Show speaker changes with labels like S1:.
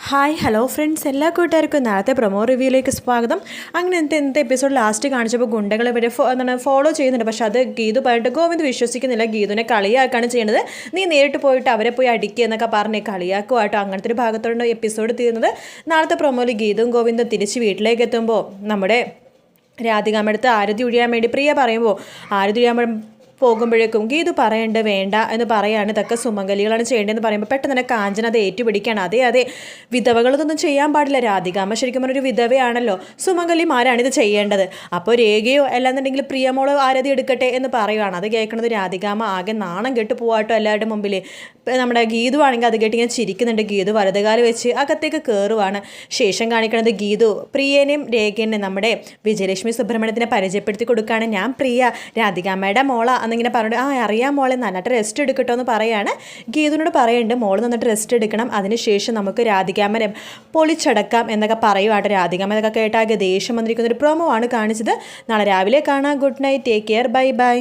S1: Hi hello friends, എല്ലാ കൂട്ടുകാർക്കും നാളത്തെ പ്രൊമോ റിവ്യൂയിലേക്ക് സ്വാഗതം. അങ്ങനെ ഇന്നത്തെ എപ്പിസോഡ് ലാസ്റ്റ് കാണിച്ചപ്പോൾ ഗുണ്ടകൾ ഇവരെ ഫോളോ ചെയ്യുന്നുണ്ട്. പക്ഷെ അത് ഗീതു പറഞ്ഞിട്ട് ഗോവിന്ദ് വിശ്വസിക്കുന്നില്ല. ഗീതുവിനെ കളിയാക്കാണ് ചെയ്യുന്നത്. നീ നേരിട്ട് പോയിട്ട് അവരെ പോയി അടിക്കുക എന്നൊക്കെ പറഞ്ഞ് കളിയാക്കുമായിട്ടോ. അങ്ങനത്തെ ഒരു ഭാഗത്തോടെ എപ്പിസോഡ് തീരുന്നത്. നാളത്തെ പ്രൊമോയിൽ ഗീതുവും ഗോവിന്ദും തിരിച്ച് വീട്ടിലേക്ക് എത്തുമ്പോൾ നമ്മുടെ രാധികാമ്മടുത്ത് ആരതി ഒഴിയാൻ വേണ്ടി പ്രിയ പറയുമ്പോൾ ആരതി ഒഴിയാൻ പോകുമ്പോഴേക്കും ഗീതു പറയണ്ട് വേണ്ട എന്ന് പറയാണ്. ഇതൊക്കെ സുമംഗലികളാണ് ചെയ്യേണ്ടതെന്ന് പറയുമ്പോൾ പെട്ടെന്ന് തന്നെ കാഞ്ചന അത് ഏറ്റുപിടിക്കുകയാണ്. അതെ വിധവകളതൊന്നും ചെയ്യാൻ പാടില്ല. രാധികാമ്മ ശരിക്കും പറഞ്ഞൊരു വിധവയാണല്ലോ, സുമംഗലിമാരാണ് ഇത് ചെയ്യേണ്ടത്. അപ്പോൾ രേഖയോ അല്ലാന്നുണ്ടെങ്കിൽ പ്രിയമോളോ ആരതി എടുക്കട്ടെ എന്ന് പറയുകയാണ്. അത് കേൾക്കുന്നത് രാധികാമ്മ ആകെ നാണം കെട്ട് പോവാട്ടോ എല്ലാവരുടെ മുമ്പിൽ. നമ്മുടെ ഗീതു ആണെങ്കിൽ അത് കേട്ട് ഇങ്ങനെ ചിരിക്കുന്നുണ്ട്. ഗീതു വലതുകാലം വെച്ച് അകത്തേക്ക് കയറുവാണ്. ശേഷം കാണിക്കുന്നത് ഗീതു പ്രിയനെയും രേഖേനെയും നമ്മുടെ വിജയലക്ഷ്മി സുബ്രഹ്മണ്യത്തിനെ പരിചയപ്പെടുത്തി കൊടുക്കുകയാണ്. ഞാൻ പ്രിയ, രാധികാമ്മയുടെ മോള എന്നിങ്ങനെ പറഞ്ഞിട്ട് അറിയാം മോളെ, നന്നായിട്ട് റെസ്റ്റ് എടുക്കട്ടോ എന്ന് പറയാണ്. ഗീതുവിനോട് പറയുന്നുണ്ട് മോള് നന്നിട്ട് റെസ്റ്റ് എടുക്കണം, അതിനുശേഷം നമുക്ക് രാധികാമ്മനെ പൊളിച്ചടക്കാം എന്നൊക്കെ പറയുവാട്ടെ. രാധികാമ്മ ഇതൊക്കെ കേട്ടാകെ ദേഷ്യം വന്നിരിക്കുന്ന ഒരു പ്രൊമോ ആണ് കാണിച്ചത്. നാളെ രാവിലെ കാണാം. Good night, take care, bye bye.